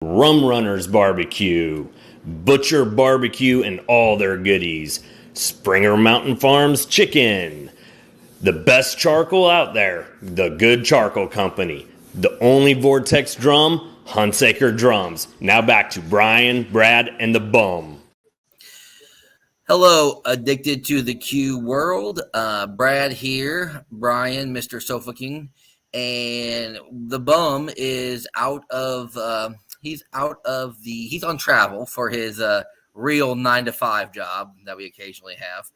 Rum Runners Barbecue, Butcher Barbecue and all their goodies, Springer Mountain Farms Chicken, the best charcoal out there, the Good Charcoal Company, the only Vortex drum, Hunsaker Drums. Now back to Brian, Brad, and the Bum. Hello, Addicted to the Q world. Brad here, Brian, Mr. Sofa King, and the Bum is he's on travel for his real 9-to-5 job that we occasionally have.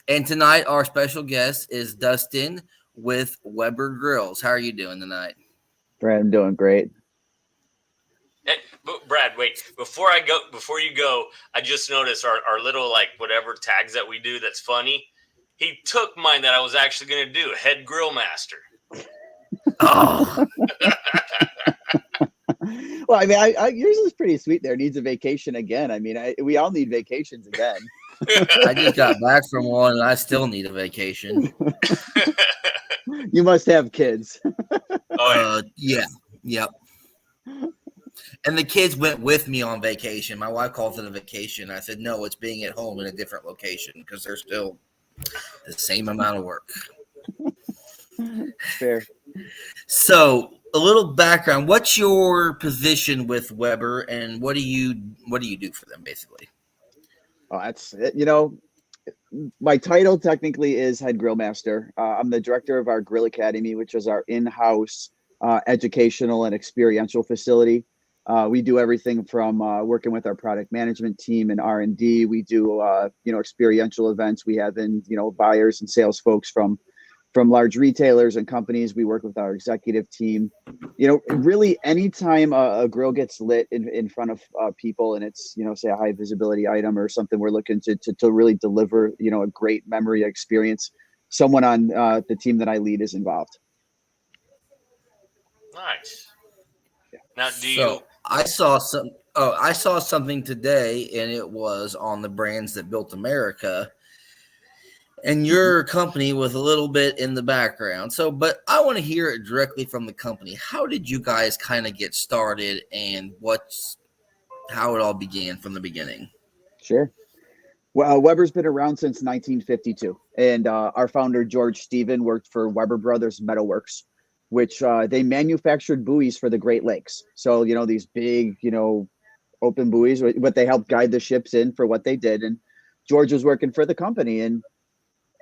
And tonight our special guest is Dustin with Weber Grills. How are you doing tonight? Brad, I'm doing great. Hey, Brad, wait. Before you go, I just noticed our little, whatever tags that we do that's funny. He took mine that I was actually going to do, Head Grill Master. Oh. Well, I mean, yours is pretty sweet there. Needs a vacation again. I mean, we all need vacations again. I just got back from one, and I still need a vacation. You must have kids. Yeah. Yep. And the kids went with me on vacation. My wife calls it a vacation. I said, no, it's being at home in a different location because they're still the same amount of work. Fair. So a little background. What's your position with Weber and what do you do for them basically? Oh, that's it. My title technically is Head Grill Master. I'm the director of our Grill Academy, which is our in-house educational and experiential facility. We do everything from working with our product management team and R&D. We do, experiential events. We have in, buyers and sales folks from large retailers and companies. We work with our executive team. Really anytime a grill gets lit in front of people and it's, say a high visibility item or something, we're looking to really deliver, a great memory experience. Someone on the team that I lead is involved. Nice. Yeah. Now, I saw something today, and it was on the Brands That Built America, and your company was a little bit in the background. But I want to hear it directly from the company. How did you guys kind of get started, and how it all began from the beginning? Sure. Well, Weber's been around since 1952, and our founder George Stephen worked for Weber Brothers Metalworks, which they manufactured buoys for the Great Lakes. So, these big, open buoys, but they helped guide the ships in for what they did. And George was working for the company and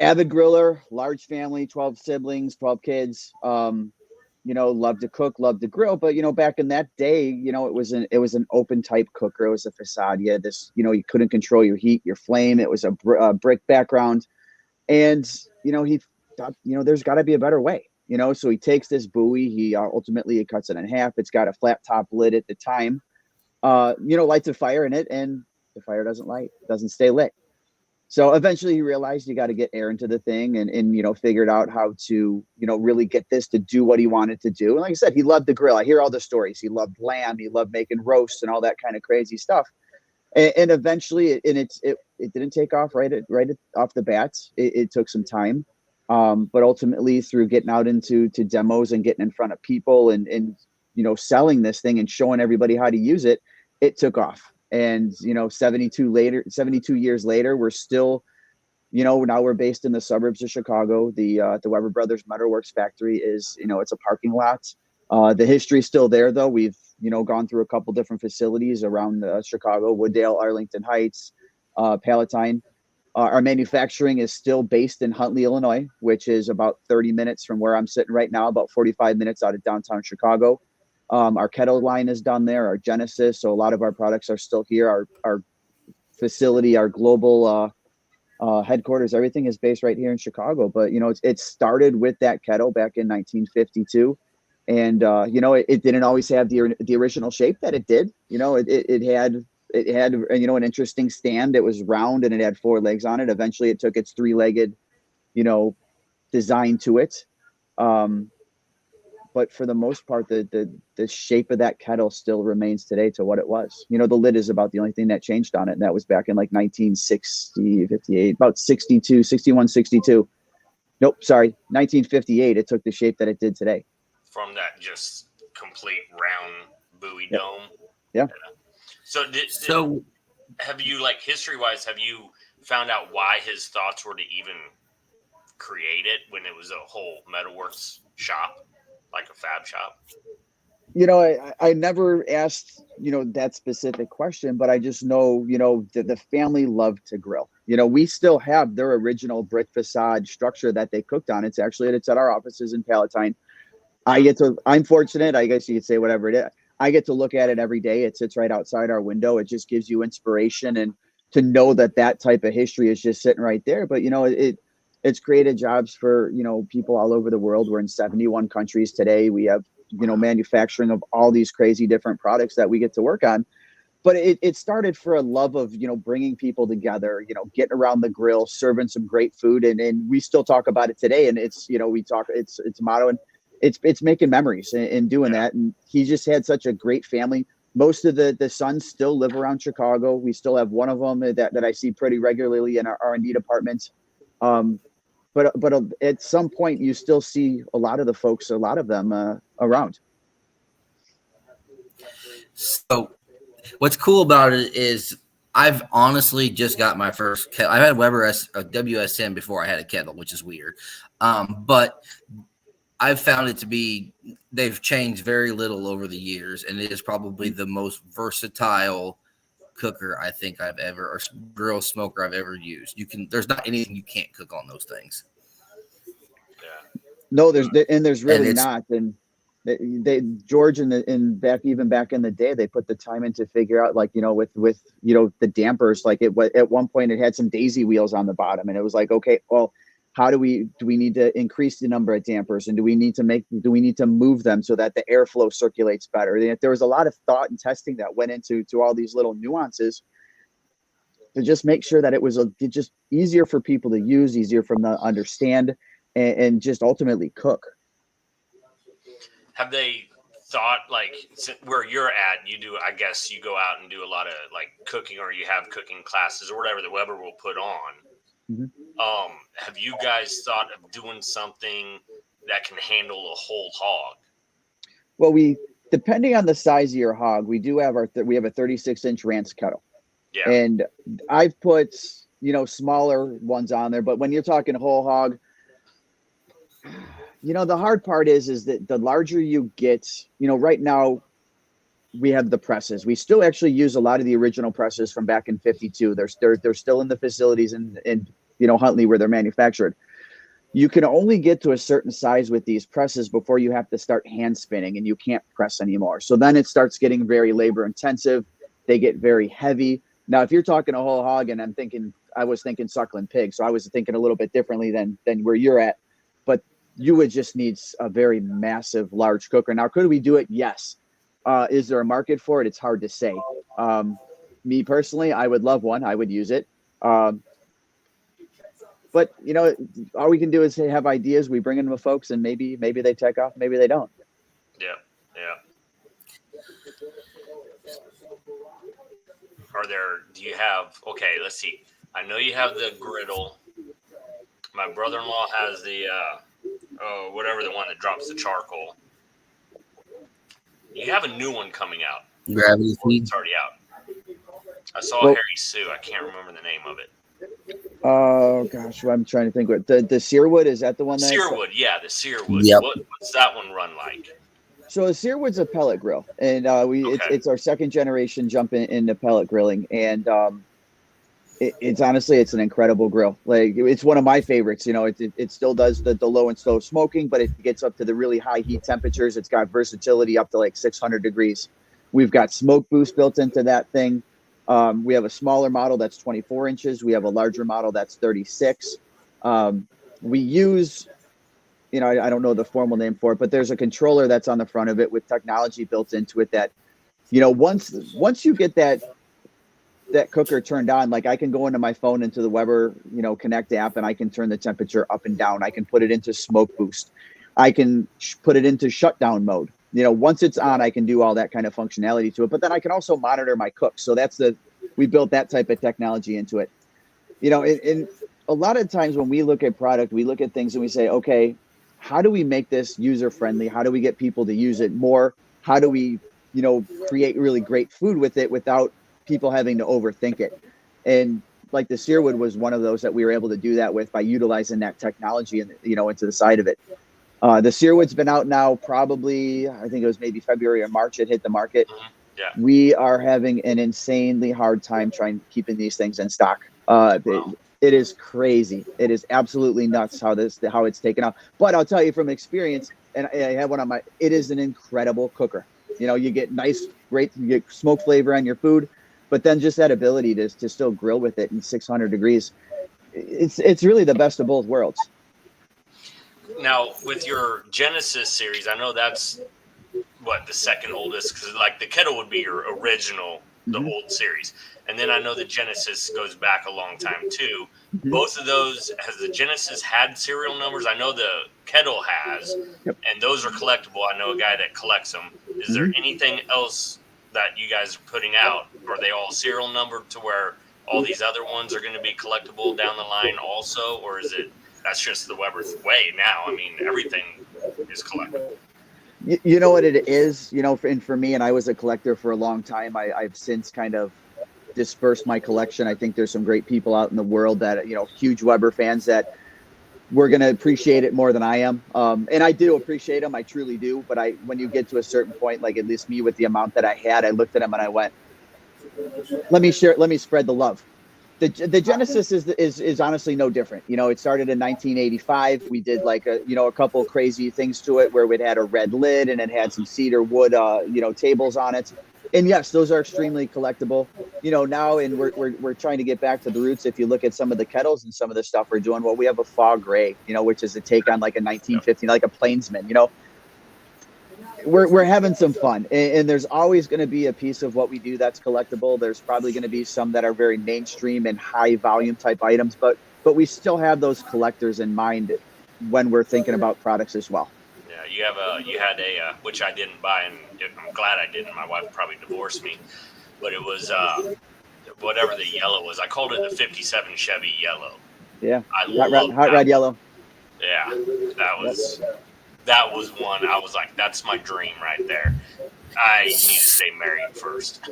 avid griller, large family, 12 siblings, 12 kids, loved to cook, loved to grill. But, back in that day, it was an open type cooker. It was a facade. You had this, you couldn't control your heat, your flame. It was a brick background. And, he thought, there's got to be a better way. So he takes this buoy, he ultimately cuts it in half. It's got a flat top lid at the time, lights a fire in it, and the fire doesn't stay lit. So eventually he realized you got to get air into the thing and figured out how to, really get this to do what he wanted to do. And like I said, he loved the grill. I hear all the stories. He loved lamb. He loved making roasts and all that kind of crazy stuff. And eventually it didn't take off right off the bat. It took some time. But ultimately through getting out into demos and getting in front of people and selling this thing and showing everybody how to use it, it took off. And 72 years later, we're still, now we're based in the suburbs of Chicago. The Weber Brothers Metalworks factory is, it's a parking lot. The history is still there though. We've gone through a couple different facilities around Chicago, Wooddale, Arlington Heights, Palatine. Our manufacturing is still based in Huntley, Illinois, which is about 30 minutes from where I'm sitting right now, about 45 minutes out of downtown Chicago. Our kettle line is done there, our Genesis. So a lot of our products are still here. Our facility, our global headquarters, everything is based right here in Chicago. But, it started with that kettle back in 1952. And, it didn't always have the original shape that it did. It had an interesting stand. It was round and it had 4 legs on it. Eventually it took its 3-legged, design to it. But for the most part, the shape of that kettle still remains today to what it was. The lid is about the only thing that changed on it. And that was back in 1960, 58, about 62, 61, 62. Nope, sorry, 1958. It took the shape that it did today. From that just complete round Bowie Yep. Dome. Yeah. So have you, like, history-wise, have you found out why his thoughts were to even create it when it was a whole metalworks shop, like a fab shop? I never asked, that specific question, but I just know, the family loved to grill. We still have their original brick facade structure that they cooked on. It's at our offices in Palatine. I'm fortunate, I guess you could say whatever it is. I get to look at it every day. It sits right outside our window. It just gives you inspiration, and to know that type of history is just sitting right there. But, it's created jobs for, people all over the world. We're in 71 countries today. We have, manufacturing of all these crazy different products that we get to work on. But it started for a love of, bringing people together, getting around the grill, serving some great food. And we still talk about it today. And it's a motto, and it's making memories and doing that. And he just had such a great family. Most of the sons still live around Chicago. We still have one of them that I see pretty regularly in our R&D department. But at some point, you still see a lot of them around. So what's cool about it is I've honestly just got my first kettle. I've had Weber WSM before I had a kettle, which is weird. But I've found it to be, they've changed very little over the years, and it is probably the most versatile cooker I think I've ever, or grill smoker I've ever used. There's not anything you can't cook on those things. Yeah. No, there's really not. And George back in the day, they put the time in to figure out, like, with the dampers, like at one point it had some daisy wheels on the bottom, and it was like, okay, well, how do we need to increase the number of dampers, and do we need to move them so that the airflow circulates better? There was a lot of thought and testing that went into all these little nuances to just make sure that it was just easier for people to use, easier for them to understand, and just ultimately cook. Have they thought, like, where you're at, I guess you go out and do a lot of, like, cooking, or you have cooking classes or whatever that Weber will put on. Mm-hmm. Have you guys thought of doing something that can handle a whole hog? Well, depending on the size of your hog, we do have we have a 36-inch Rance kettle. Yeah. And I've put, smaller ones on there, but when you're talking whole hog, the hard part is that the larger you get, right now we have the presses. We still actually use a lot of the original presses from back in 52. They're still in the facilities in Huntley where they're manufactured. You can only get to a certain size with these presses before you have to start hand spinning, and you can't press anymore. So then it starts getting very labor intensive. They get very heavy. Now, if you're talking a whole hog, and I was thinking suckling pig, so I was thinking a little bit differently than where you're at, but you would just need a very massive, large cooker. Now, could we do it? Yes. Is there a market for it? It's hard to say. Me personally, I would love one. I would use it. But, all we can do is have ideas. We bring them to folks, and maybe they take off, maybe they don't. Yeah. Okay, let's see. I know you have the griddle. My brother-in-law has the, whatever, the one that drops the charcoal. You have a new one coming out. Gravity feed. It's already out. I saw Harry Sue. I can't remember the name of it. Oh gosh, I'm trying to think. What the Searwood, is that the one? Searwood, yeah, the Searwood. Yep. What's that one run like? So the Searwood's a pellet grill, and it's our second generation jump into pellet grilling, and it's honestly, it's an incredible grill. Like, it's one of my favorites. It still does the low and slow smoking, but it gets up to the really high heat temperatures. It's got versatility up to like 600 degrees. We've got smoke boost built into that thing. We have a smaller model that's 24 inches. We have a larger model that's 36. We use, I don't know the formal name for it, but there's a controller that's on the front of it with technology built into it that, once you get that cooker turned on, like, I can go into my phone, into the Weber, Connect app, and I can turn the temperature up and down. I can put it into smoke boost. I can put it into shutdown mode. Once it's on, I can do all that kind of functionality to it. But then I can also monitor my cooks. So we built that type of technology into it. And a lot of times when we look at product, we look at things and we say, okay, how do we make this user friendly? How do we get people to use it more? How do we create really great food with it without people having to overthink it. And like the Searwood was one of those that we were able to do that with by utilizing that technology and, into the side of it. The Searwood's been out now probably, I think it was maybe February or March it hit the market. Yeah. We are having an insanely hard time keeping these things in stock. It is crazy. It is absolutely nuts how it's taken off. But I'll tell you from experience, and I have one on it is an incredible cooker. You get you get smoke flavor on your food, but then just that ability to still grill with it in 600 degrees. It's really the best of both worlds. Now, with your Genesis series, I know that's the second oldest, because like the kettle would be your original, the old series. And then I know the Genesis goes back a long time too. Both of those, has the Genesis had serial numbers? I know the kettle has, and those are collectible. I know a guy that collects them. Is there anything else that you guys are putting out? Are they all serial numbered to where all these other ones are going to be collectible down the line also? Or is it, that's just the Weber way now? I mean, everything is collectible. You know what it is, and for me, and I was a collector for a long time. I've since kind of dispersed my collection. I think there's some great people out in the world that, huge Weber fans that we're going to appreciate it more than I am. And I do appreciate them. I truly do. But when you get to a certain point, like at least me with the amount that I had, I looked at them and I went, let me spread the love. The Genesis is honestly no different. It started in 1985. We did like a couple of crazy things to it where it had a red lid and it had some cedar wood, tables on it. And yes, those are extremely collectible, now, and we're trying to get back to the roots. If you look at some of the kettles and some of the stuff we're doing, we have a fog gray, which is a take on like a 1950, like a Plainsman, We're having some fun, and there's always going to be a piece of what we do that's collectible. There's probably going to be some that are very mainstream and high volume type items, but we still have those collectors in mind when we're thinking about products as well. Yeah, you had a which I didn't buy, and I'm glad I didn't. My wife probably divorced me, but it was whatever the yellow was. I called it the '57 Chevy yellow. Yeah, hot red yellow. Yeah, that was one. I was like, that's my dream right there. I need to stay married first.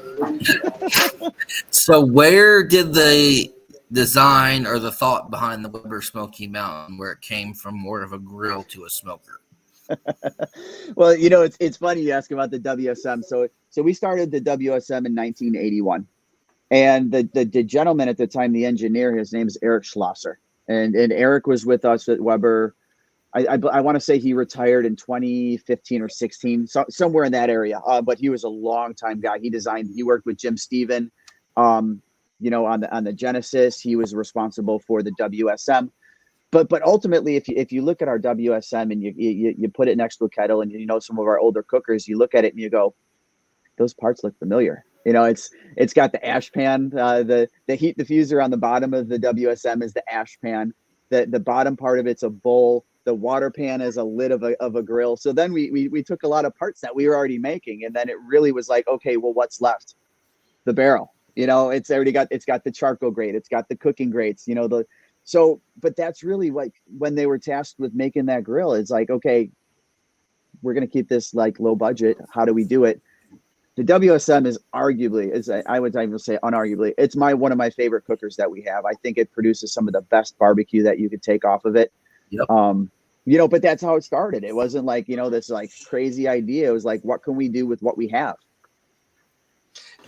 So where did the design or the thought behind the Weber Smoky Mountain, where it came from more of a grill to a smoker? Well, it's funny you ask about the WSM. So we started the WSM in 1981. And the gentleman at the time, the engineer, his name is Eric Schlosser. And Eric was with us at Weber. I want to say he retired in 2015 or 16, somewhere in that area. But he was a long time guy. He worked with Jim Stephen, on the Genesis. He was responsible for the WSM. But ultimately, if you look at our WSM and you put it next to a kettle and some of our older cookers, you look at it and you go, those parts look familiar. It's got the ash pan, the heat diffuser on the bottom of the WSM is the ash pan. The bottom part of it's a bowl. The water pan is a lid of a grill. So then we took a lot of parts that we were already making, and then it really was like, okay, well, what's left? The barrel. It's got the charcoal grate. It's got the cooking grates. But that's really like when they were tasked with making that grill, it's like, okay, we're going to keep this like low budget. How do we do it? The WSM is arguably, I would even say unarguably, it's one of my favorite cookers that we have. I think it produces some of the best barbecue that you could take off of it. Yep. But that's how it started. It wasn't like, this like crazy idea. It was like, what can we do with what we have?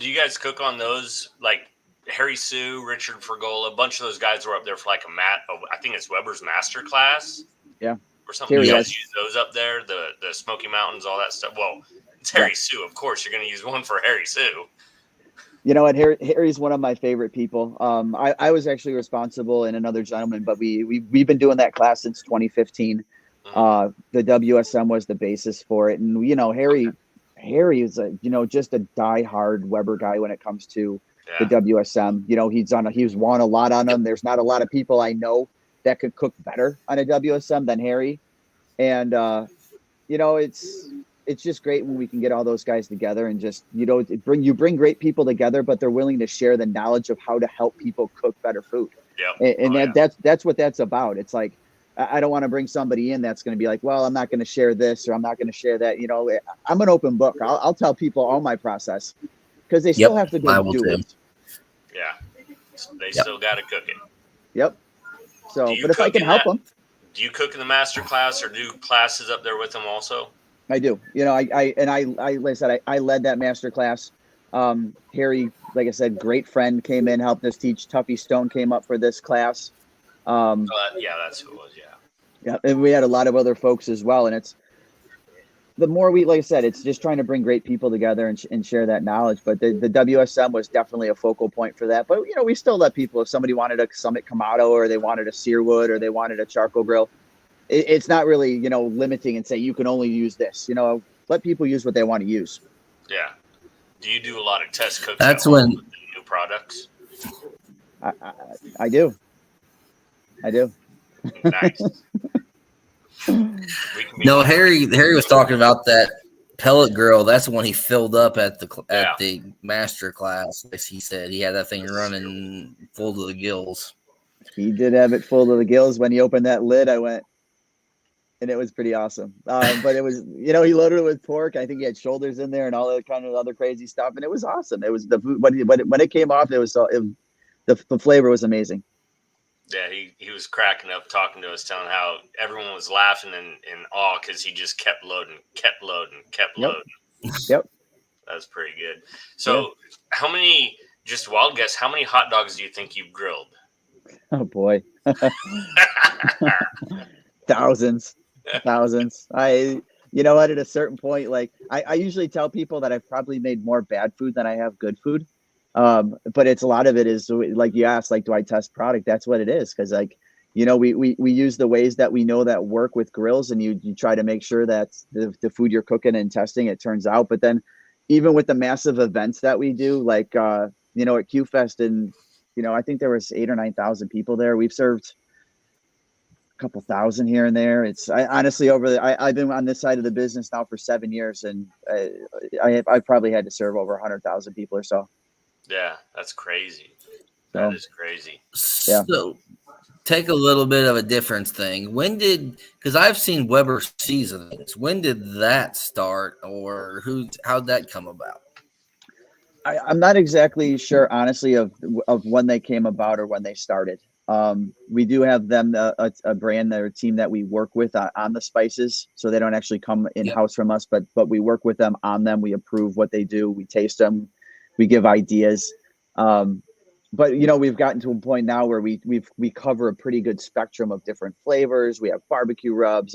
Do you guys cook on those? Like Harry Sue, Richard Fergola, a bunch of those guys were up there for like I think it's Weber's Master Class. Yeah. Or something. You guys use those up there, the Smoky Mountains, all that stuff. Well, it's Harry Sue. Of course, you're going to use one for Harry Sue. You know what? Harry's one of my favorite people. I was actually responsible and another gentleman, but we've been doing that class since 2015. The WSM was the basis for it. And, Harry is just a diehard Weber guy when it comes to the WSM. He's won a lot on them. There's not a lot of people I know that could cook better on a WSM than Harry. And, it's just great when we can get all those guys together and just, bring great people together, but they're willing to share the knowledge of how to help people cook better food. Yeah. And that's what that's about. It's like, I don't want to bring somebody in that's going to be like, well, I'm not going to share this or I'm not going to share that. You know, I'm an open book. I'll tell people all my process because they still Yep, have to go I will do too. it. Yeah, they Yep. still got to cook it. Yep. Do So, you but if I cook can in help that? them, Do you cook in the master class or do classes up there with them also? I do. You know, like I said, I led that master class. Harry, like I said, great friend came in, helped us teach. Tuffy Stone came up for this class. Yeah, that's who it was. Yeah. Yeah, and we had a lot of other folks as well. And it's the more we, like I said, it's just trying to bring great people together and share that knowledge. But the WSM was definitely a focal point for that. But you know, we still let people, if somebody wanted a Summit Kamado or they wanted a Searwood or they wanted a charcoal grill, it's not really, you know, limiting and say you can only use this. You know, let people use what they want to use. Yeah. Do you do a lot of test cooks at That's home when with the new products? I, I, I do. I do. Nice. We can be no one of those. Harry was talking about that pellet grill. That's the one he filled up at Yeah. the master class. As he said, he had that thing running full to the gills. He did have it full to the gills. When he opened that lid, I went, and it was pretty awesome. But it was, you know, he loaded it with pork. I think he had shoulders in there and all that kind of other crazy stuff, and it was awesome. It was the food when it came off, it was the flavor was amazing. Yeah, he was cracking up talking to us, telling how everyone was laughing in awe because he just kept loading. Yep. Yep. That was pretty good. So, How many? Just wild guess. How many hot dogs do you think you've grilled? Oh boy, thousands. You know what? At a certain point, like I usually tell people that I've probably made more bad food than I have good food. But it's a lot of it is like you asked, like, do I test product? That's what it is. Cause like, you know, we use the ways that we know that work with grills and you try to make sure that the food you're cooking and testing, it turns out. But then even with the massive events that we do, like, you know, at Q Fest and, you know, I think there was 8,000 or 9,000 people there. We've served couple thousand here and there. Honestly I've been on this side of the business now for 7 years, and I probably had to serve over 100,000 people or so. Yeah, that's crazy. So, that is crazy. Yeah. So take a little bit of a difference thing. Because I've seen Weber seasonings. When did that start, or how'd that come about? I'm not exactly sure, honestly, of when they came about or when they started. We do have them a brand or a team that we work with on the spices, so they don't actually come in house from us, but we work with them on them. We approve what they do. We taste them. We give ideas. But you know, we've gotten to a point now where we cover a pretty good spectrum of different flavors. We have barbecue rubs.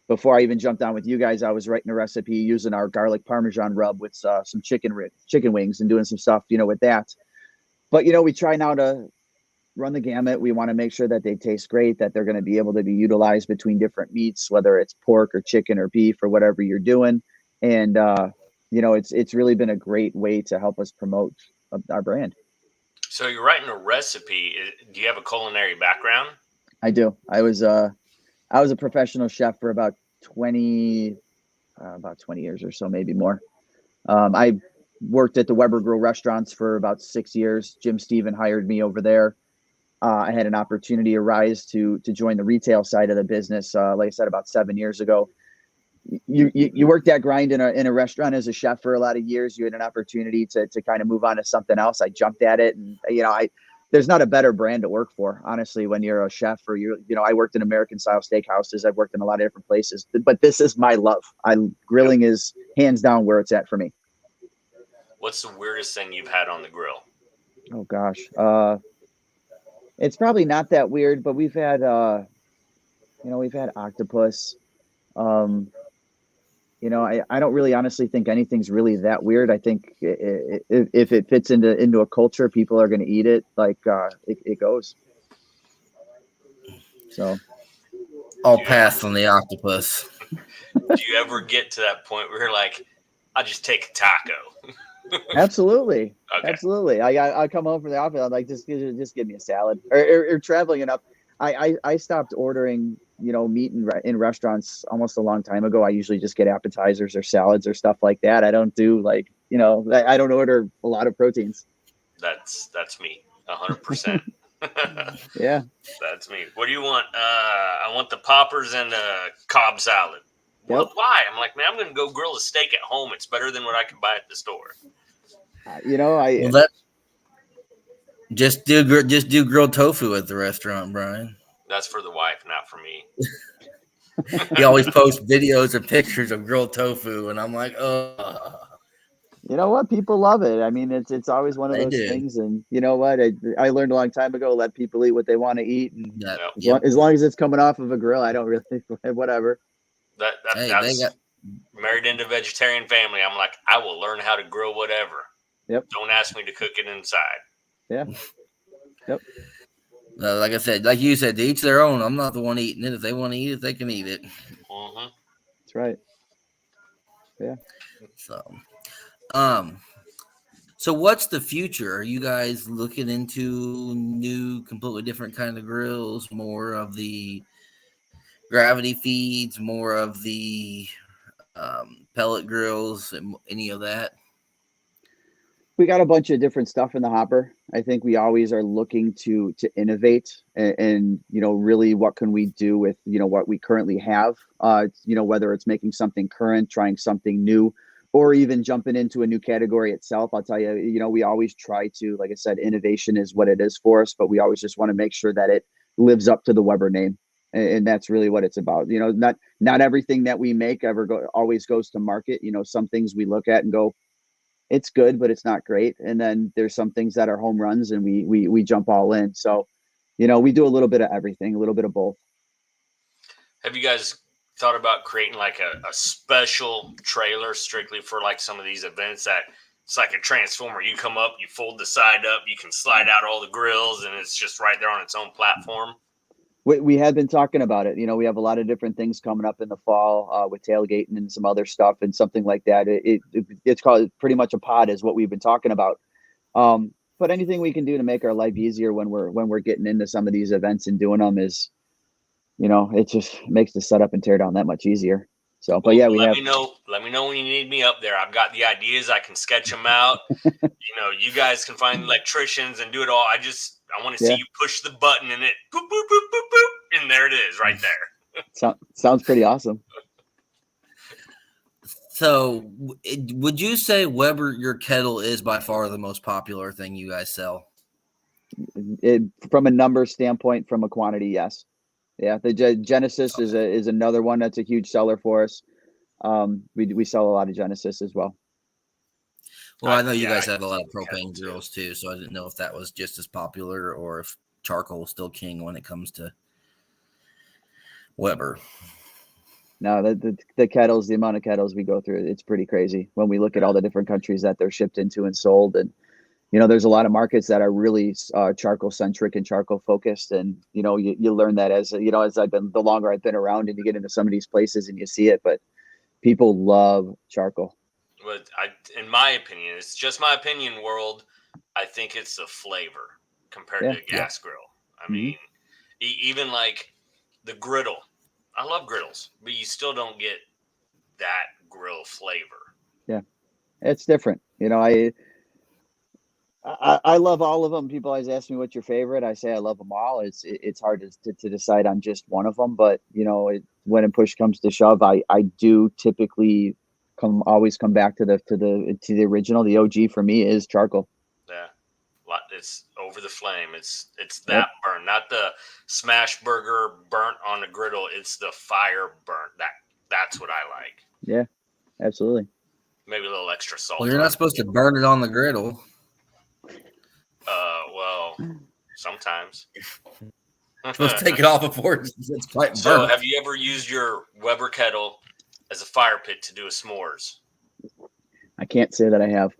Before I even jumped on with you guys, I was writing a recipe using our garlic Parmesan rub with some chicken wings and doing some stuff, you know, with that. But, you know, we try now to run the gamut. We want to make sure that they taste great, that they're going to be able to be utilized between different meats, whether it's pork or chicken or beef or whatever you're doing. And, you know, it's really been a great way to help us promote our brand. So you're writing a recipe. Do you have a culinary background? I do. I was a professional chef for about 20 years or so, maybe more. I worked at the Weber Grill restaurants for about 6 years. Jim Stephen hired me over there. I had an opportunity arise to join the retail side of the business. Like I said, about 7 years ago. You worked that grind in a restaurant as a chef for a lot of years. You had an opportunity to kind of move on to something else. I jumped at it, and you know, there's not a better brand to work for, honestly, when you're a chef or you know, I worked in American style steakhouses. I've worked in a lot of different places, but this is my love. Grilling is hands down where it's at for me. What's the weirdest thing you've had on the grill? Oh gosh. It's probably not that weird, but we've had, you know, we've had octopus. You know, I don't really honestly think anything's really that weird. I think if it fits into a culture, people are going to eat it. Like, it goes. So I'll pass on the octopus. Do you ever get to that point where you're like, I'll just take a taco? Absolutely. Okay. Absolutely. I come home from the office. I'm like, just give me a salad. Or traveling enough. I stopped ordering, you know, meat in restaurants almost a long time ago. I usually just get appetizers or salads or stuff like that. I don't do like, you know, I don't order a lot of proteins. That's me 100%. Yeah. That's me. What do you want? I want the poppers and Cobb salad. Well, Yep. why? I'm like, man, I'm gonna go grill a steak at home. It's better than what I can buy at the store. I Well, that just do grilled tofu at the restaurant, Brian. That's for the wife, not for me. He always posts videos or pictures of grilled tofu, and I'm like, oh, You know what? People love it. I mean, it's always one of they those do. things. And you know what? I learned a long time ago, let people eat what they want to eat. And That, Yep. yep. as long as it's coming off of a grill, I don't really, whatever. Hey, they That's got married into vegetarian family. I'm like, I will learn how to grill whatever. Yep. Don't ask me to cook it inside. Yeah. Yep. like I said, like you said, to each their own. I'm not the one eating it. If they want to eat it, they can eat it. Mm-hmm. That's right. Yeah. So, so what's the future? Are you guys looking into new, completely different kind of grills? More of the gravity feeds, more of the pellet grills, and any of that? We got a bunch of different stuff in the hopper. I think we always are looking to innovate and really what can we do with what we currently have. Whether it's making something current, trying something new, or even jumping into a new category itself. I'll tell you, we always try to, like I said, innovation is what it is for us, but we always just want to make sure that it lives up to the Weber name. And that's really what it's about. Not everything that we make always goes to market. Some things we look at and go, it's good, but it's not great. And then there's some things that are home runs, and we jump all in. So, we do a little bit of everything, a little bit of both. Have you guys thought about creating like a special trailer strictly for like some of these events that it's like a transformer? You come up, you fold the side up, you can slide out all the grills, and it's just right there on its own platform. We had been talking about it. We have a lot of different things coming up in the fall with tailgating and some other stuff and something like that. It's called pretty much a pod is what we've been talking about. But anything we can do to make our life easier when we're getting into some of these events and doing them is, it just makes the setup and tear down that much easier. So, but yeah, let me know when you need me up there. I've got the ideas. I can sketch them out. You guys can find electricians and do it all. I want to see you push the button and it boop, boop, boop, boop, boop. And there it is right there. Sounds pretty awesome. So, would you say Weber, your kettle is by far the most popular thing you guys sell? From a number standpoint, from a quantity, yes. Yeah, the Genesis is another one that's a huge seller for us. We sell a lot of Genesis as well. Well, I know you guys have a lot of propane grills too, so I didn't know if that was just as popular or if charcoal is still king when it comes to Weber. No, the kettles, the amount of kettles we go through, it's pretty crazy when we look at all the different countries that they're shipped into and sold. And, there's a lot of markets that are really charcoal centric and charcoal focused. And, you learn that as the longer I've been around and you get into some of these places and you see it, but people love charcoal. But in my opinion, it's just my opinion, world. I think it's the flavor compared to a gas grill. I mean, even like the griddle. I love griddles, but you still don't get that grill flavor. Yeah, it's different. I love all of them. People always ask me what's your favorite. I say I love them all. It's hard to decide on just one of them, but when a push comes to shove, I do typically always come back to the original. The OG for me is charcoal. Yeah, it's over the flame. It's that burn, not the smash burger burnt on the griddle. It's the fire burnt. That's what I like. Yeah, absolutely. Maybe a little extra salt. Well, you're not supposed to burn it on the griddle. Well, sometimes. Supposed to take it off before it's quite burnt. So, have you ever used your Weber kettle as a fire pit to do a s'mores? I can't say that I have,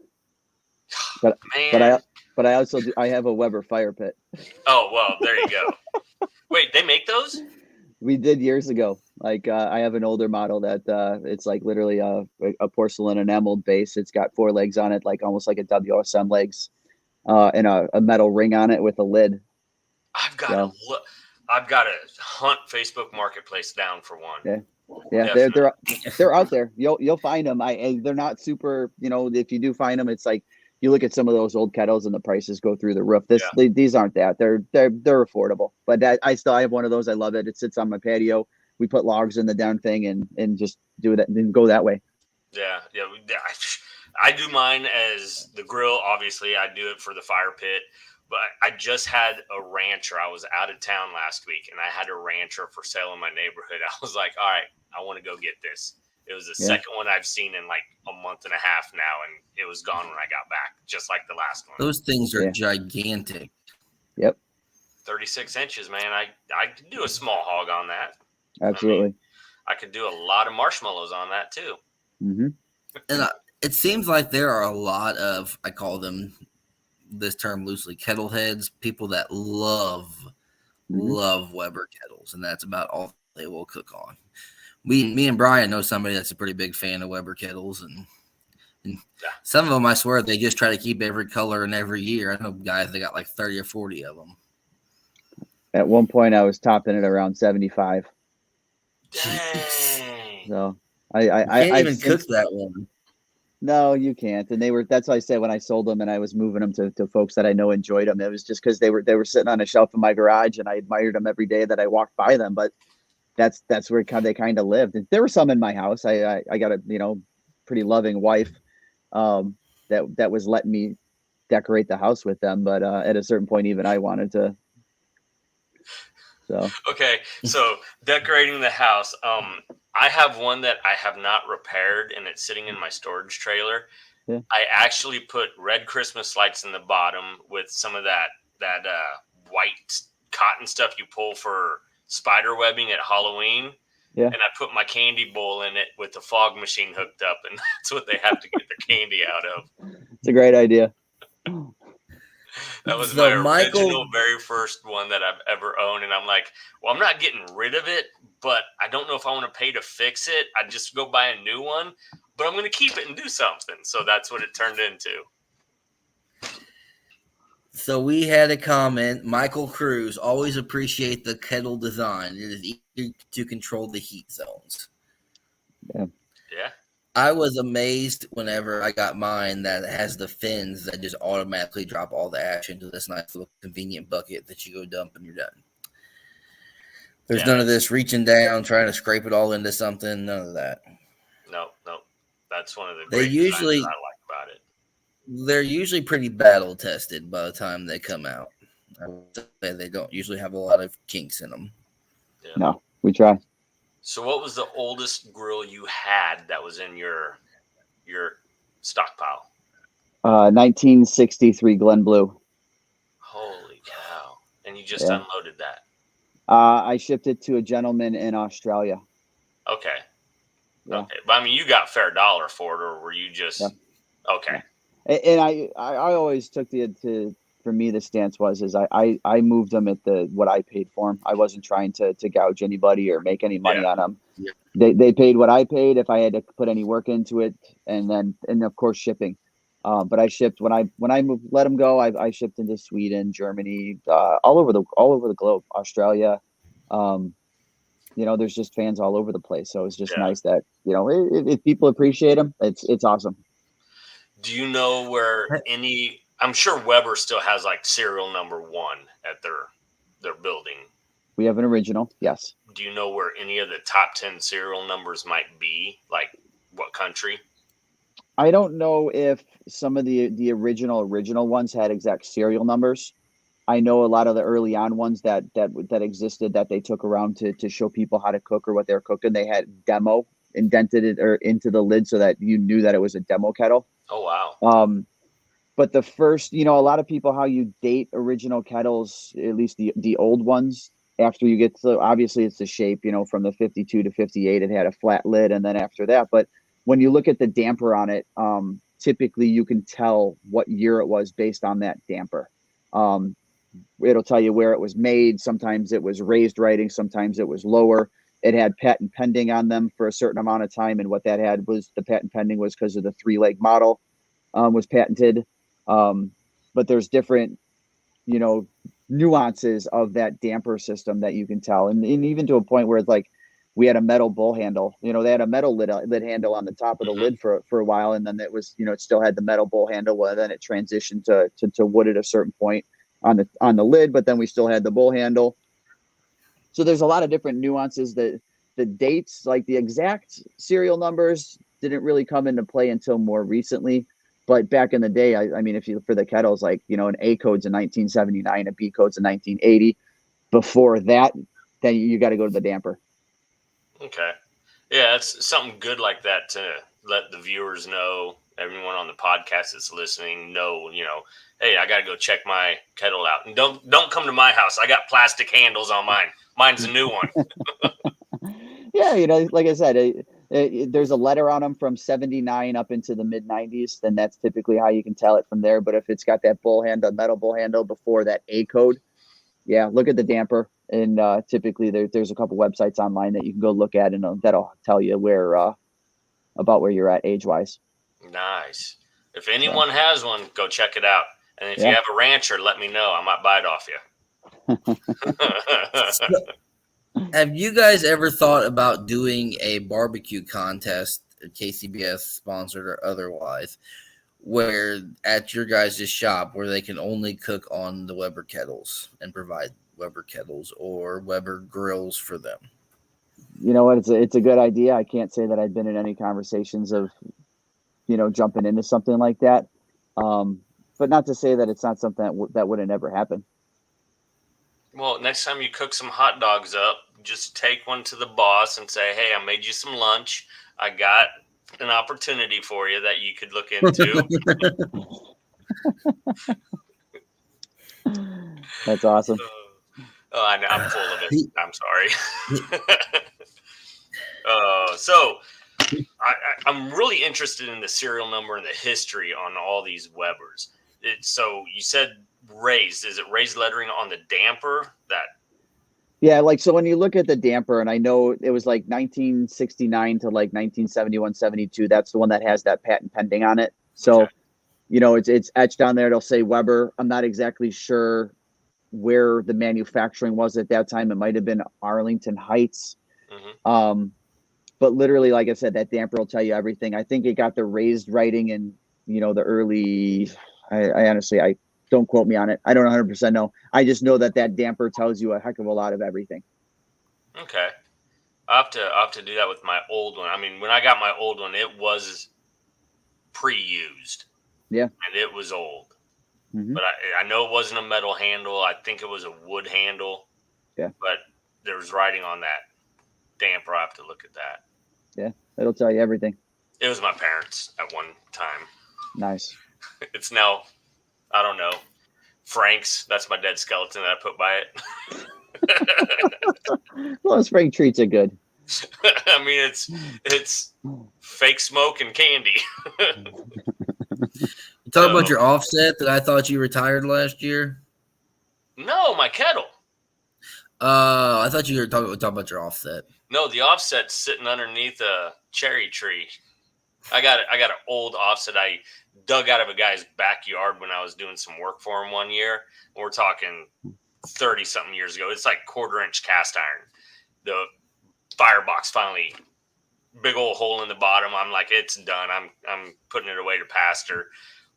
but I also do. I have a Weber fire pit. Oh well, there you go. Wait, they make those? We did years ago. Like I have an older model that it's like literally a porcelain enameled base. It's got 4 legs on it, like almost like a WSM legs, and a metal ring on it with a lid. I've got to hunt Facebook Marketplace down for one. Yeah, they're out there. You'll find them. They're not super. If you do find them, it's like you look at some of those old kettles and the prices go through the roof. These aren't that. They're affordable. But I have one of those. I love it. It sits on my patio. We put logs in the damn thing and just do it and go that way. Yeah. I do mine as the grill. Obviously, I do it for the fire pit. But I just had a rancher. I was out of town last week, and I had a rancher for sale in my neighborhood. I was like, all right, I want to go get this. It was the second one I've seen in like a month and a half now, and it was gone when I got back, just like the last one. Those things are gigantic. Yep. 36 inches, man. I could do a small hog on that. Absolutely. I could do a lot of marshmallows on that too. Mm-hmm. And it seems like there are a lot of, I call them this term loosely, kettle heads, people that love Weber kettles, and that's about all they will cook on. Me and Brian know somebody that's a pretty big fan of Weber kettles, and some of them, I swear, they just try to keep every color and every year. I know guys, they got like 30 or 40 of them. At one point, I was topping it around 75. Dang. So I can't even cook that one. No, you can't. And that's why I say when I sold them and I was moving them to folks that I know enjoyed them, it was just because they were sitting on a shelf in my garage and I admired them every day that I walked by them. But that's where they kind of lived. And there were some in my house. I got a, pretty loving wife that was letting me decorate the house with them. But at a certain point, even I wanted to. So. Okay. So decorating the house. I have one that I have not repaired, and it's sitting in my storage trailer. Yeah. I actually put red Christmas lights in the bottom with some of that white cotton stuff you pull for spider webbing at Halloween. Yeah. And I put my candy bowl in it with the fog machine hooked up, and that's what they have to get their candy out of. It's a great idea. That was my original very first one that I've ever owned. And I'm like, well, I'm not getting rid of it, but I don't know if I want to pay to fix it. I just go buy a new one, but I'm going to keep it and do something. So that's what it turned into. So we had a comment, Michael Cruz, always appreciate the kettle design. It is easy to control the heat zones. Yeah. Yeah. I was amazed whenever I got mine that it has the fins that just automatically drop all the ash into this nice little convenient bucket that you go dump and you're done. There's none of this reaching down, trying to scrape it all into something. None of that. No. That's one of the great designs I like about it. They're usually pretty battle tested by the time they come out. I would say they don't usually have a lot of kinks in them. Yeah. No, we try. So what was the oldest grill you had that was in your stockpile? 1963 Glen Blue. Holy cow. And you just unloaded that? I shipped it to a gentleman in Australia. Okay. Yeah. Okay. But I mean, you got fair dollar for it, or were you just okay? And I always took for me, the stance was I moved them at what I paid for them. I wasn't trying to gouge anybody or make any money on them. Yeah. They paid what I paid if I had to put any work into it, and of course shipping. But I shipped when I let them go. I shipped into Sweden, Germany, all over the globe, Australia. There's just fans all over the place. So it's just nice that if people appreciate them, it's awesome. Do you know where any? I'm sure Weber still has like serial number 1 at their building. We have an original, yes. Do you know where any of the top 10 serial numbers might be? Like what country? I don't know if some of the original ones had exact serial numbers. I know a lot of the early on ones that existed that they took around to show people how to cook or what they're cooking. They had demo indented it or into the lid so that you knew that it was a demo kettle. Oh, wow. But the first, a lot of people, how you date original kettles, at least the old ones, after you get to, obviously it's the shape, from the 52 to 58, it had a flat lid. And then after that, but when you look at the damper on it, typically you can tell what year it was based on that damper. It'll tell you where it was made. Sometimes it was raised writing. Sometimes it was lower. It had patent pending on them for a certain amount of time. And what that had was the patent pending was because of the 3-leg model was patented. But there's different, nuances of that damper system that you can tell. And even to a point where it's like we had a metal bull handle. You know, they had a metal lid handle on the top of the lid for a while, and then it was, you know, it still had the metal bull handle. And then it transitioned to wood at a certain point on the lid, but then we still had the bull handle. So there's a lot of different nuances. That the dates, like the exact serial numbers, didn't really come into play until more recently. But back in the day, I mean, if you look for the kettles, like, you know, an A code's in 1979, a B code's in 1980. Before that, then you got to go to the damper. Okay. Yeah, it's something good like that to let the viewers know, everyone on the podcast that's listening know, you know, hey, I got to go check my kettle out. And don't come to my house. I got plastic handles on mine. Mine's a new one. Yeah, you know, like I said, there's a letter on them from 79 up into the mid 90s. Then that's typically how you can tell it from there. But if it's got that metal bull handle before that A code, yeah, look at the damper. And typically there's a couple websites online that you can go look at, and that'll tell you about where you're at age wise. Nice. If anyone has one, go check it out. And if you have a rancher, let me know. I might buy it off you. Have you guys ever thought about doing a barbecue contest, KCBS sponsored or otherwise, where at your guys' shop where they can only cook on the Weber kettles and provide Weber kettles or Weber grills for them? You know what? It's a good idea. I can't say that I've been in any conversations of, you know, jumping into something like that. But not to say that it's not something that wouldn't ever happen. Well, next time you cook some hot dogs up, just take one to the boss and say, hey, I made you some lunch. I got an opportunity for you that you could look into. That's awesome. I know, I'm full of it. I'm sorry. So I'm really interested in the serial number and the history on all these Webers. So you said raised. Is it raised lettering on the damper? Yeah, like, so when you look at the damper, and I know it was like 1969 to like 1971, 72, that's the one that has that patent pending on it. So, you know, it's etched on there. It'll say Weber. I'm not exactly sure where the manufacturing was at that time. It might have been Arlington Heights. Mm-hmm. But literally, like I said, that damper will tell you everything. I think it got the raised writing in, you know, the early, I honestly, don't quote me on it. I don't 100% know. I just know that damper tells you a heck of a lot of everything. Okay. I'll have to do that with my old one. I mean, when I got my old one, it was pre-used. Yeah. And it was old. Mm-hmm. But I know it wasn't a metal handle. I think it was a wood handle. Yeah. But there was writing on that damper. I have to look at that. Yeah. It'll tell you everything. It was my parents at one time. Nice. It's now, I don't know, Frank's. That's my dead skeleton that I put by it. Well, Frank treats are good. I mean, it's fake smoke and candy. You talk about your offset that I thought you retired last year? No, my kettle. I thought you were talking about your offset. No, the offset's sitting underneath a cherry tree. I got an old offset I dug out of a guy's backyard when I was doing some work for him one year. We're talking 30-something years ago. It's like 1/4-inch cast iron. The firebox finally, big old hole in the bottom. I'm like, it's done. I'm putting it away to pasture.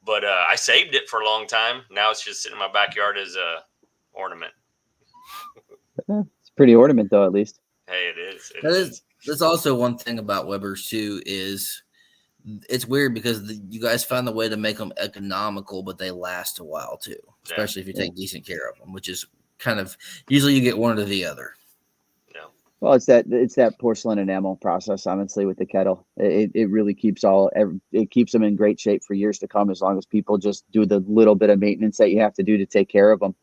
But I saved it for a long time. Now it's just sitting in my backyard as a ornament. It's a pretty ornament, though, at least. Hey, it is. That's also one thing about Weber's too, is it's weird because you guys found a way to make them economical, but they last a while too, especially if you take decent care of them, which is kind of usually you get one or the other. Yeah. Well, it's that porcelain enamel process, honestly, with the kettle. It really keeps them in great shape for years to come, as long as people just do the little bit of maintenance that you have to do to take care of them.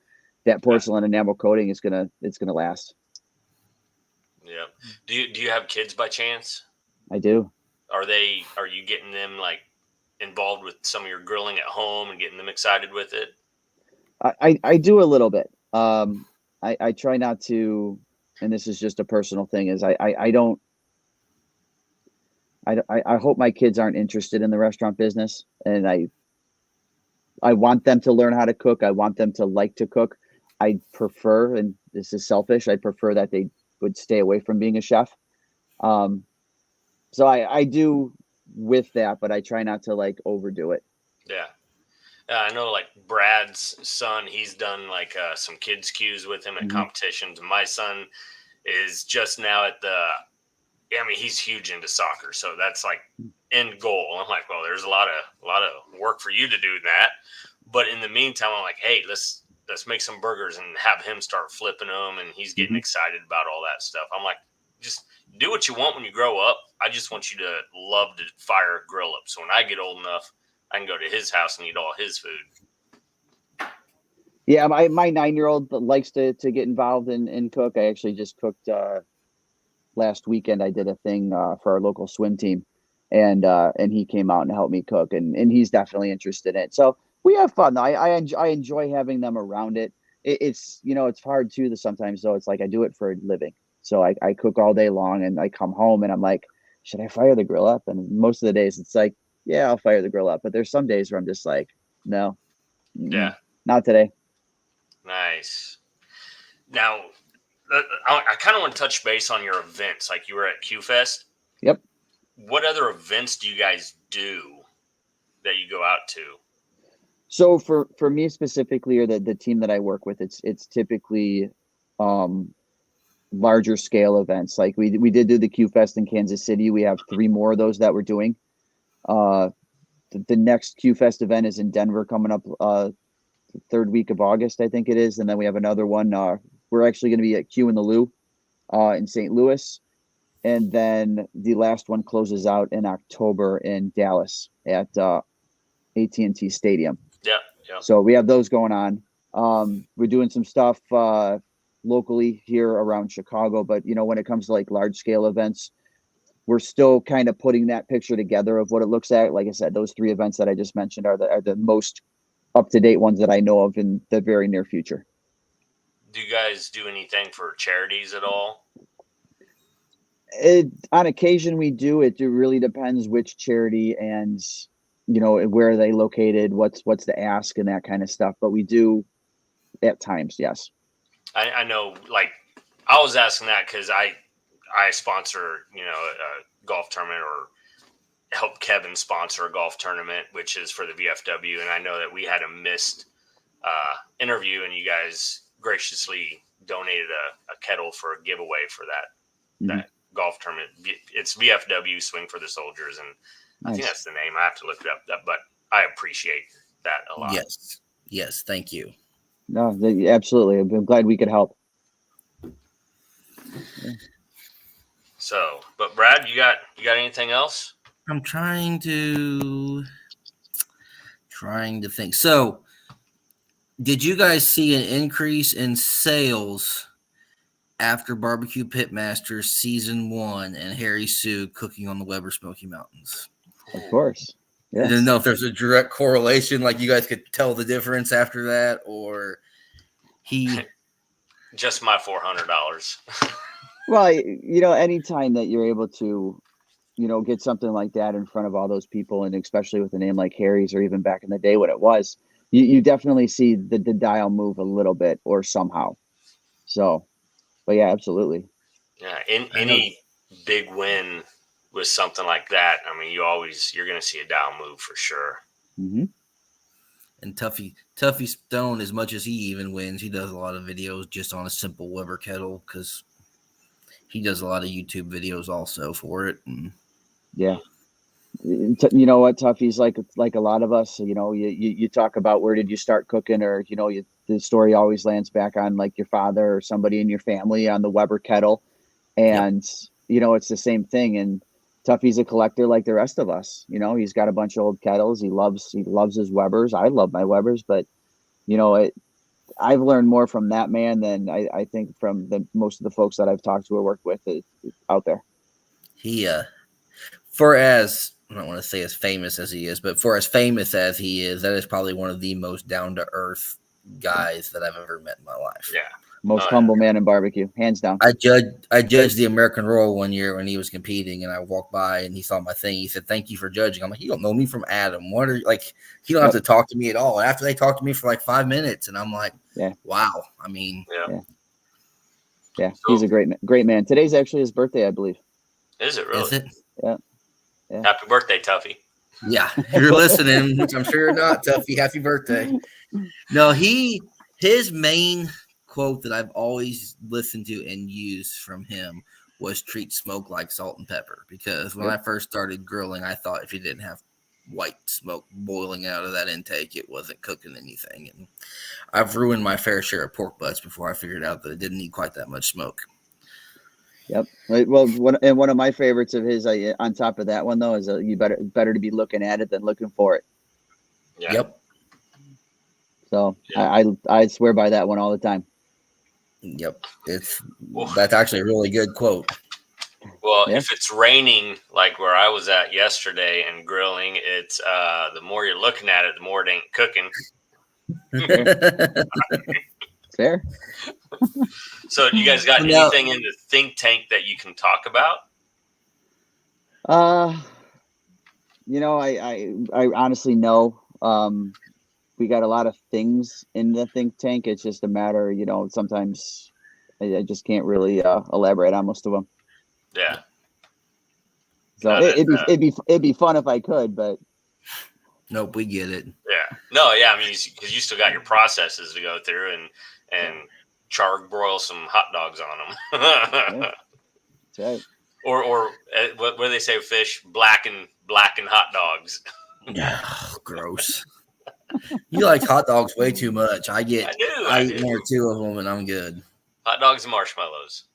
That porcelain enamel coating it's gonna last. Yeah. Do you have kids by chance? I do. Are you getting them like involved with some of your grilling at home and getting them excited with it? I do a little bit. I try not to, and this is just a personal thing, is I hope my kids aren't interested in the restaurant business, and I want them to learn how to cook. I want them to like to cook. I prefer, and this is selfish, I prefer that they would stay away from being a chef. So I do with that, but I try not to like overdo it. Yeah. I know like Brad's son, he's done like some kids cues with him at competitions. My son is just now at I mean, he's huge into soccer. So that's like end goal. I'm like, well, there's a lot of work for you to do in that. But in the meantime, I'm like, hey, let's make some burgers and have him start flipping them. And he's getting excited about all that stuff. I'm like, just do what you want when you grow up. I just want you to love to fire a grill up. So when I get old enough, I can go to his house and eat all his food. Yeah, my 9-year-old likes to get involved in cook. I actually just cooked last weekend. I did a thing for our local swim team, and he came out and helped me cook, and he's definitely interested in it. So we have fun. I enjoy having them around it. It's it's hard too. Sometimes though, it's like I do it for a living. So I cook all day long, and I come home and I'm like, should I fire the grill up? And most of the days it's like, yeah, I'll fire the grill up. But there's some days where I'm just like, no, not today. Nice. Now, I kind of want to touch base on your events. Like you were at QFest. Yep. What other events do you guys do that you go out to? So for me specifically, or the team that I work with, it's typically larger scale events. Like we did do the QFest in Kansas City. We have 3 more of those that we're doing. The next QFest event is in Denver coming up the 3rd week of August, I think it is. And then we have another one. We're actually going to be at Q in the Lou in St. Louis. And then the last one closes out in October in Dallas at AT&T Stadium. Yeah. So we have those going on. We're doing some stuff locally here around Chicago, but when it comes to like large scale events, we're still kind of putting that picture together of what it looks like. Like I said, those 3 events that I just mentioned are the most up-to-date ones that I know of in the very near future. Do you guys do anything for charities at all? On occasion we do. It really depends which charity and where are they located, what's the ask and that kind of stuff. But we do at times, yes. I know, like, I was asking that because I sponsor, a golf tournament, or help Kevin sponsor a golf tournament, which is for the VFW. And I know that we had a missed interview, and you guys graciously donated a kettle for a giveaway for that golf tournament. It's VFW, Swing for the Soldiers, and I think that's the name. I have to look it up, but I appreciate that a lot. Yes, thank you. No, absolutely. I'm glad we could help. Yeah. So, but Brad, you got anything else? I'm trying to think. So, did you guys see an increase in sales after Barbecue Pitmasters Season 1 and Harry Sue cooking on the Weber Smoky Mountains? Of course. Yes. I didn't know if there's a direct correlation, like you guys could tell the difference after that, or just my $400. Well, anytime that you're able to, get something like that in front of all those people, and especially with a name like Harry's, or even back in the day when it was, you definitely see the dial move a little bit or somehow. So, but yeah, absolutely. Yeah. Any big win with something like that, I mean, you're going to see a dial move for sure. Mm-hmm. And Tuffy Stone, as much as he even wins, he does a lot of videos just on a simple Weber kettle, because he does a lot of YouTube videos also for it. And yeah. You know what, Tuffy's like a lot of us, you talk about where did you start cooking, or, the story always lands back on like your father or somebody in your family on the Weber kettle. And, it's the same thing. And Tuffy's a collector like the rest of us. He's got a bunch of old kettles. He loves his Webers. I love my Webers, but I've learned more from that man than I think from most of the folks that I've talked to or worked with out there. He, for as, I don't want to say as famous as he is, but for as famous as he is, that is probably one of the most down to earth guys that I've ever met in my life. Yeah. Most humble man in barbecue, hands down. I judged the American Royal one year when he was competing, and I walked by and he saw my thing. He said, "Thank you for judging." I'm like, "You don't know me from Adam. What are like? You don't have to talk to me at all." After they talked to me for like 5 minutes, and I'm like, wow. I mean, yeah. He's a great man. Today's actually his birthday, I believe. Is it really? Is it? Yeah. Happy birthday, Tuffy. Yeah, if you're listening, which I'm sure you're not, Tuffy. Happy birthday. No, his main quote that I've always listened to and used from him was treat smoke like salt and pepper. Because when I first started grilling, I thought if you didn't have white smoke boiling out of that intake, it wasn't cooking anything. And I've ruined my fair share of pork butts before I figured out that it didn't need quite that much smoke. Yep. Well, one of my favorites of his, on top of that one though, is you better to be looking at it than looking for it. Yeah. Yep. So I swear by that one all the time. Yep. That's actually a really good quote. Well, if it's raining like where I was at yesterday and grilling, it's the more you're looking at it, the more it ain't cooking. Fair. So, do you guys got anything in the think tank that you can talk about? I honestly know. We got a lot of things in the think tank. It's just a matter, sometimes I just can't really elaborate on most of them. Yeah. So it'd be fun if I could, but nope, we get it. Yeah. No, yeah. I mean, because you still got your processes to go through and char broil some hot dogs on them. Yeah. That's right. Or what do they say? Fish blacken hot dogs. Oh, gross. You like hot dogs way too much. I eat 1 or 2 of them and I'm good. Hot dogs and marshmallows.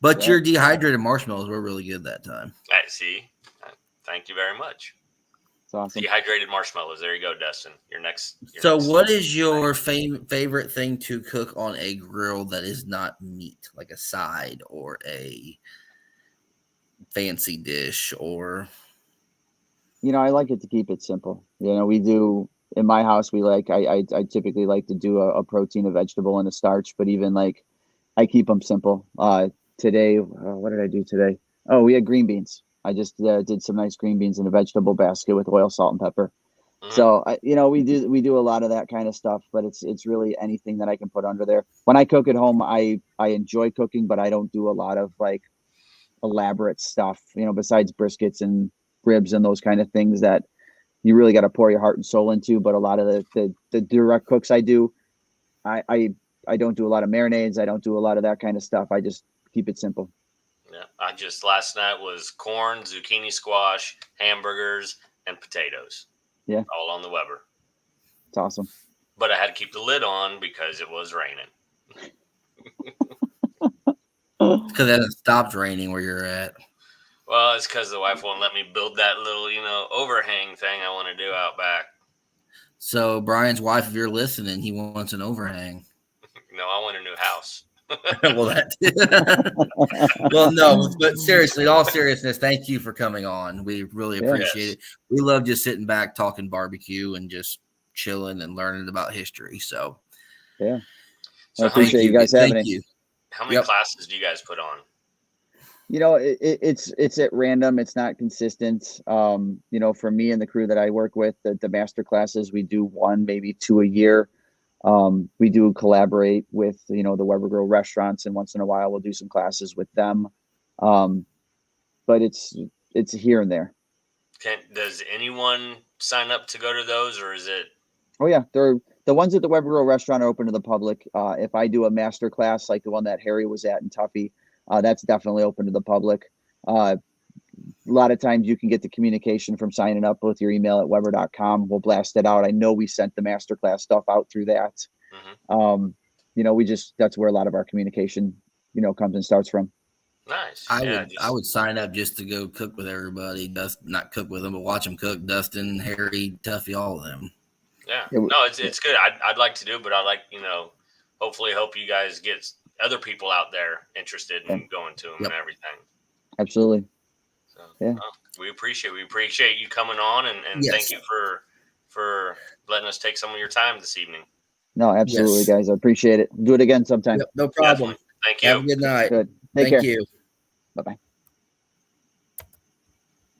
But your dehydrated marshmallows were really good that time. I see. Thank you very much. It's awesome. Dehydrated marshmallows. There you go, Dustin. Your next. What is your favorite thing to cook on a grill that is not meat, like a side or a fancy dish? Or I like it to keep it simple. We do in my house. I typically like to do a protein, a vegetable, and a starch. But even I keep them simple. Today, what did I do today? Oh, we had green beans. I just did some nice green beans in a vegetable basket with oil, salt, and pepper. Mm-hmm. So we do a lot of that kind of stuff, but it's really anything that I can put under there. When I cook at home, I enjoy cooking, but I don't do a lot of elaborate stuff. Besides briskets and ribs and those kind of things that you really got to pour your heart and soul into. But a lot of the direct cooks I do, I don't do a lot of marinades. I don't do a lot of that kind of stuff. I just keep it simple. Yeah, last night was corn, zucchini squash, hamburgers, and potatoes. Yeah. All on the Weber. It's awesome. But I had to keep the lid on because it was raining. Because it stopped raining where you're at. Well, it's because the wife won't let me build that little, overhang thing I want to do out back. So Brian's wife, if you're listening, he wants an overhang. No, I want a new house. Well, no, but seriously, in all seriousness, thank you for coming on. We really appreciate it. We love just sitting back, talking barbecue and just chilling and learning about history. So, I appreciate you guys having me. How many classes do you guys put on? It's at random. It's not consistent. For me and the crew that I work with, the master classes, we do 1, maybe 2 a year. We do collaborate with, the Weber Grill restaurants, and once in a while we'll do some classes with them. But it's here and there. Does anyone sign up to go to those, or is it? Oh yeah. The ones at the Weber Grill restaurant are open to the public. If I do a master class, like the one that Harry was at in Tuffy, that's definitely open to the public. A lot of times you can get the communication from signing up with your email at Weber.com. We'll blast it out. I know we sent the masterclass stuff out through that. Mm-hmm. That's where a lot of our communication, comes and starts from. Nice. I would sign up just to go cook with everybody. Not cook with them, but watch them cook. Dustin, Harry, Tuffy, all of them. Yeah. No, it's good. I'd like to do, but I like, hopefully help you guys get other people out there interested in going to them and everything. Absolutely. So, we appreciate you coming on, and thank you for letting us take some of your time this evening. No, absolutely, guys. I appreciate it. Do it again sometime. Yep, no problem. Definitely. Thank you. Have a good night. Good. Take care. Thank you. Bye-bye.